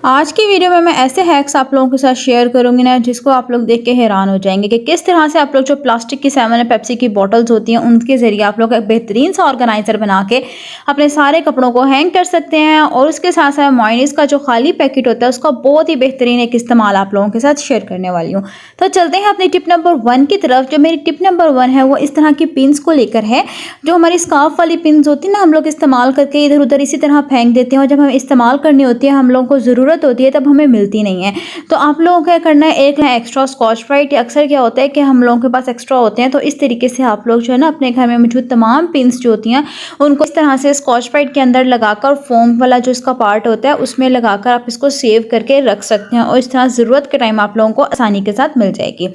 आज की वीडियो में मैं ऐसे हैक्स आप लोगों के साथ शेयर करूंगी ना जिसको आप लोग देख के हैरान हो जाएंगे कि किस तरह से आप लोग जो प्लास्टिक की 7 अप पेप्सी की बॉटल्स होती हैं उनके जरिए आप लोग एक बेहतरीन सा ऑर्गेनाइजर बना के अपने सारे कपड़ों को हैंग कर सकते हैं। और उसके साथ साथ मायोनीज का जो खाली पैकेट होता है उसका बहुत ही बेहतरीन एक इस्तेमाल आप लोगों के साथ शेयर करने वाली हूँ। तो चलते हैं अपनी टिप नंबर 1 की तरफ। जो मेरी टिप नंबर 1 है वो इस तरह की पिन्स को लेकर है। जो हमारी स्कार्फ वाली पिन्स होती है ना, हम लोग इस्तेमाल करके इधर उधर इसी तरह फेंक देते हैं और जब हम इस्तेमाल करनी होती है, हम लोगों को ज़रूरत होती है, तब हमें मिलती नहीं है। तो आप लोगों को क्या करना है, एक एक्स्ट्रा स्कॉच ब्राइट, अक्सर क्या होता है कि हम लोगों के पास एक्स्ट्रा होते हैं, तो इस तरीके से आप लोग जो है ना अपने घर में मौजूद तमाम पिन्स जो होती हैं उनको इस तरह से स्कॉच ब्राइट के अंदर लगाकर फोम वाला जो इसका पार्ट होता है उसमें लगाकर आप इसको सेव करके रख सकते हैं और इस तरह ज़रूरत के टाइम आप लोगों को आसानी के साथ मिल जाएगी।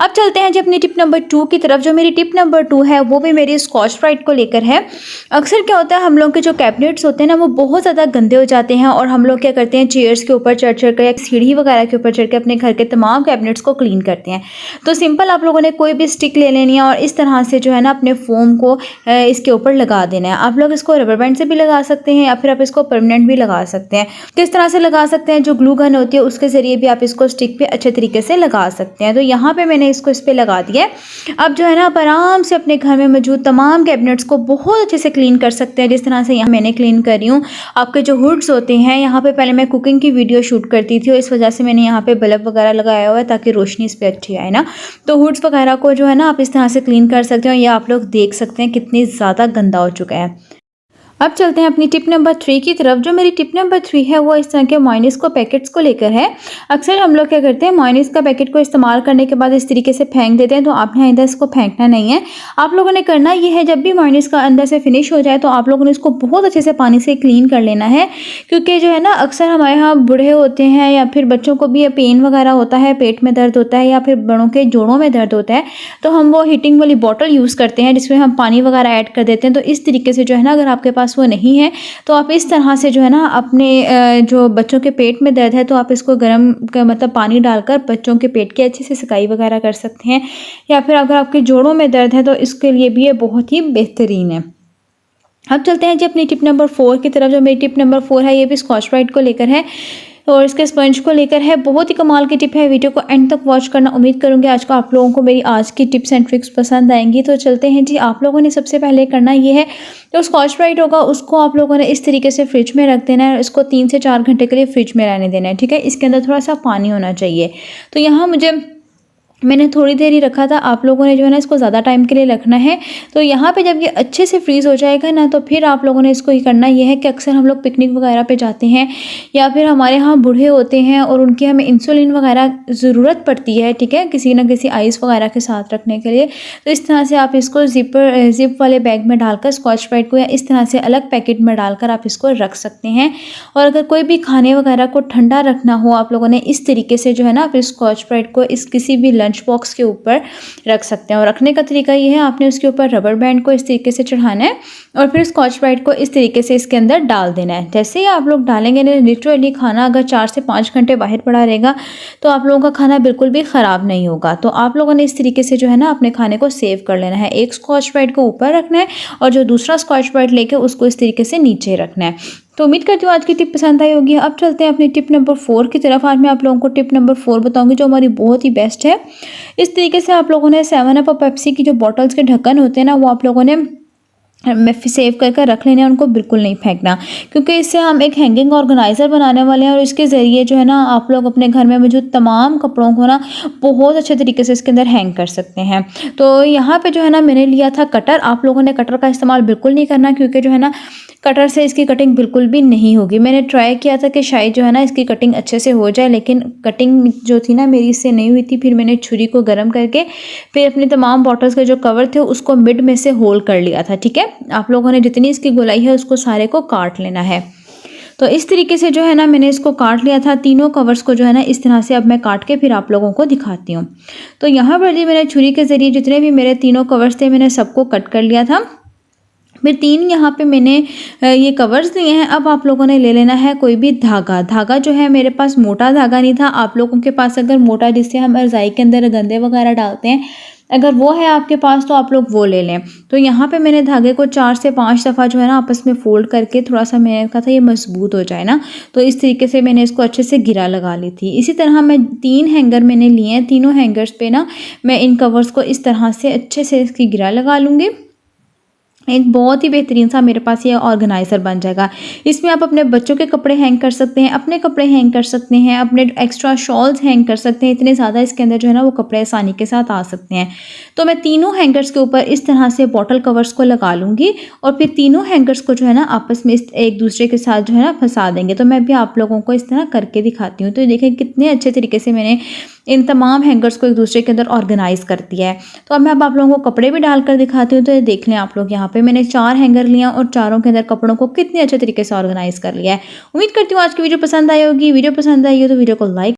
अब चलते हैं जी अपनी टिप नंबर 2 की तरफ। जो मेरी टिप नंबर 2 है वो भी मेरी स्कॉच ब्राइट को लेकर है। अक्सर क्या होता है, हम लोग के जो कैबिनेट्स होते हैं ना वो बहुत ज़्यादा गंदे हो जाते हैं और हम लोग क्या करते हैं, चेयर्स के ऊपर चढ़ कर या सीढ़ी वगैरह के ऊपर चढ़ के अपने घर के तमाम कैबिनेट्स को क्लीन करते हैं। तो सिंपल आप लोगों ने कोई भी स्टिक ले लेनी है और इस तरह से जो है ना अपने फोम को इसके ऊपर लगा देना है। आप लोग इसको रबर बैंड से भी लगा सकते हैं या फिर आप इसको परमानेंट भी लगा सकते हैं। किस तरह से लगा सकते हैं, जो ग्लू गन होती है उसके जरिए भी आप इसको स्टिक पे अच्छे तरीके से लगा सकते हैं। तो यहाँ पे मैंने इसको इस पे लगा दिया है। अब जो है ना आप आराम से अपने घर में मौजूद तमाम कैबिनेट्स को बहुत अच्छे से क्लीन कर सकते हैं, जिस तरह से यहाँ मैंने क्लीन कर रही हूँ। आपके जो हुड्स होते हैं, यहाँ पे पहले मैं कुकिंग की वीडियो शूट करती थी और इस वजह से मैंने यहाँ पे बल्ब वगैरह लगाया हुआ है ताकि रोशनी इस पर अच्छी आए ना। तो हुड्स वगैरह को जो है ना आप इस तरह से क्लीन कर सकते हो। ये आप लोग देख सकते हैं कितनी ज़्यादा गंदा हो चुका है। अब चलते हैं अपनी टिप नंबर 3 की तरफ। जो मेरी टिप नंबर 3 है वो इस तरह के मायोनीज को पैकेट्स को लेकर है। अक्सर हम लोग क्या करते हैं, मायोनीज का पैकेट को इस्तेमाल करने के बाद इस तरीके से फेंक देते हैं। तो आपने आइंदा इसको फेंकना नहीं है। आप लोगों ने करना ये है, जब भी मायोनीज का अंदर से फिनिश हो जाए तो आप लोगों ने इसको बहुत अच्छे से पानी से क्लीन कर लेना है। क्योंकि जो है ना अक्सर हमारे यहाँ बूढ़े होते हैं या फिर बच्चों को भी पेन वगैरह होता है, पेट में दर्द होता है या फिर बड़ों के जोड़ों में दर्द होता है, तो हम वो हीटिंग वाली बॉटल यूज़ करते हैं जिसमें हम पानी वगैरह ऐड कर देते हैं। तो इस तरीके से जो है ना अगर आपके पास वो नहीं है तो आप इस तरह से जो है ना अपने जो बच्चों के पेट में दर्द है तो आप इसको गर्म मतलब पानी डालकर बच्चों के पेट की अच्छे से सिकाई वगैरह कर सकते हैं। या फिर अगर आपके जोड़ों में दर्द है तो इसके लिए भी ये बहुत ही बेहतरीन है। अब चलते हैं जी अपनी टिप नंबर 4 की तरफ। जो मेरी टिप नंबर 4 है ये भी स्कॉच ब्राइट को लेकर है और इसके स्पंज को लेकर है। बहुत ही कमाल की टिप है। वीडियो को एंड तक वॉच करना। उम्मीद करूंगी आज को आप लोगों को मेरी आज की टिप्स एंड ट्रिक्स पसंद आएंगी। तो चलते हैं जी। आप लोगों ने सबसे पहले करना ये है, जो स्कॉच ब्राइट होगा उसको आप लोगों ने इस तरीके से फ्रिज में रख देना है और इसको 3 से 4 घंटे के लिए फ्रिज में रहने देना है। ठीक है, इसके अंदर थोड़ा सा पानी होना चाहिए। तो यहाँ मैंने थोड़ी देर ही रखा था, आप लोगों ने जो है ना इसको ज़्यादा टाइम के लिए रखना है। तो यहाँ पे जब ये अच्छे से फ्रीज़ हो जाएगा ना तो फिर आप लोगों ने इसको ये करना ये है कि अक्सर हम लोग पिकनिक वगैरह पे जाते हैं या फिर हमारे यहाँ बूढ़े होते हैं और उनकी हमें इंसुलिन वगैरह ज़रूरत पड़ती है, ठीक है, किसी ना किसी आइस वगैरह के साथ रखने के लिए। तो इस तरह से आप इसको जिप वाले बैग में डालकर स्कॉच ब्राइट को या इस तरह से अलग पैकेट में डालकर आप इसको रख सकते हैं। और अगर कोई भी खाने वगैरह को ठंडा रखना हो, आप लोगों ने इस तरीके से जो है ना आप इस स्कॉच ब्राइट को इस किसी भी लंच बॉक्स के ऊपर रख सकते हैं। और रखने का तरीका ये है, आपने उसके ऊपर रबर बैंड को इस तरीके से चढ़ाना है और फिर स्कॉच ब्राइट को इस तरीके से इसके अंदर डाल देना है। जैसे ही आप लोग डालेंगे ना, लिटरली खाना अगर 4 से 5 घंटे बाहर पड़ा रहेगा तो आप लोगों का खाना बिल्कुल भी ख़राब नहीं होगा। तो आप लोगों ने इस तरीके से जो है ना अपने खाने को सेव कर लेना है। एक स्कॉच ब्राइट को ऊपर रखना है और जो दूसरा स्कॉच ब्राइट लेके उसको इस तरीके से नीचे रखना है। तो उम्मीद करती हूँ आज की टिप पसंद आई होगी। अब चलते हैं अपनी टिप नंबर 4 की तरफ। आज मैं आप लोगों को टिप नंबर 4 बताऊंगी जो हमारी बहुत ही बेस्ट है। इस तरीके से आप लोगों ने 7 अप और पेप्सी की जो बॉटल्स के ढक्कन होते हैं ना वो आप लोगों ने सेव करके रख लेने हैं, उनको बिल्कुल नहीं फेंकना, क्योंकि इससे हम एक हैंगिंग ऑर्गेनाइज़र बनाने वाले हैं और इसके ज़रिए जो है ना आप लोग अपने घर में मौजूद तमाम कपड़ों को ना बहुत अच्छे तरीके से इसके अंदर हैंग कर सकते हैं। तो यहाँ पे जो है ना मैंने लिया था कटर। आप लोगों ने कटर का इस्तेमाल बिल्कुल नहीं करना, क्योंकि जो है ना कटर से इसकी कटिंग बिल्कुल भी नहीं होगी। मैंने ट्राई किया था कि शायद जो है ना इसकी कटिंग अच्छे से हो जाए, लेकिन कटिंग जो थी ना मेरी इससे नहीं हुई थी। फिर मैंने छुरी को गर्म करके फिर अपनी तमाम बॉटल्स के जो कवर थे उसको मिड में से होल कर लिया था। ठीक है, आप लोगों ने जितनी इसकी गोलाई है उसको सारे को काट लेना है। तो इस तरीके से जो है ना मैंने इसको काट लिया था, तीनों कवर्स को जो है ना इस तरह से अब मैं काट के फिर आप लोगों को दिखाती हूँ। तो यहाँ पर जी मैंने छुरी के ज़रिए जितने भी मेरे तीनों कवर्स थे मैंने सबको कट कर लिया था। फिर 3 यहाँ पे मैंने ये कवर्स लिए हैं। अब आप लोगों ने ले लेना है कोई भी धागा जो है मेरे पास मोटा धागा नहीं था। आप लोगों के पास अगर मोटा, जिससे हम रज़ाई के अंदर गंदे वगैरह डालते हैं, अगर वो है आपके पास तो आप लोग वो ले लें। तो यहाँ पे मैंने धागे को 4 से 5 दफ़ा जो है ना आपस में फ़ोल्ड करके थोड़ा-सा मैंने कहा था ये मज़बूत हो जाए ना, तो इस तरीके से मैंने इसको अच्छे से गिरा लगा ली थी। इसी तरह मैं 3 हैंगर मैंने लिए हैं, तीनों हैंगर्स पे ना मैं इन कवर्स को इस तरह से अच्छे से इसकी गिरा लगा लूँगी। एक बहुत ही बेहतरीन सा मेरे पास ये ऑर्गेनाइज़र बन जाएगा। इसमें आप अपने बच्चों के कपड़े हैंग कर सकते हैं, अपने कपड़े हैंग कर सकते हैं, अपने एक्स्ट्रा शॉल्स हैंग कर सकते हैं। इतने ज़्यादा इसके अंदर जो है ना वो कपड़े आसानी के साथ आ सकते हैं। तो मैं तीनों हैंगर्स के ऊपर इस तरह से बॉटल कवर्स को लगा लूँगी और फिर तीनों हैंगर्स को जो है ना आपस में इस एक दूसरे के साथ जो है ना फँसा देंगे। तो मैं भी आप लोगों को इस तरह करके दिखाती हूँ। तो ये देखें कितने अच्छे तरीके से मैंने इन तमाम हैंगर्स को एक दूसरे के अंदर ऑर्गेनाइज़ कर दिया है। तो अब मैं अब आप लोगों को कपड़े भी डालकर दिखाती हूँ। तो ये देख लें आप लोग, यहाँ पे मैंने 4 हैंगर लिया और चारों के अंदर कपड़ों को कितने अच्छे तरीके से ऑर्गेनाइज़ कर लिया है। उम्मीद करती हूँ आज की वीडियो पसंद आई होगी। वीडियो पसंद आई हो तो वीडियो को लाइक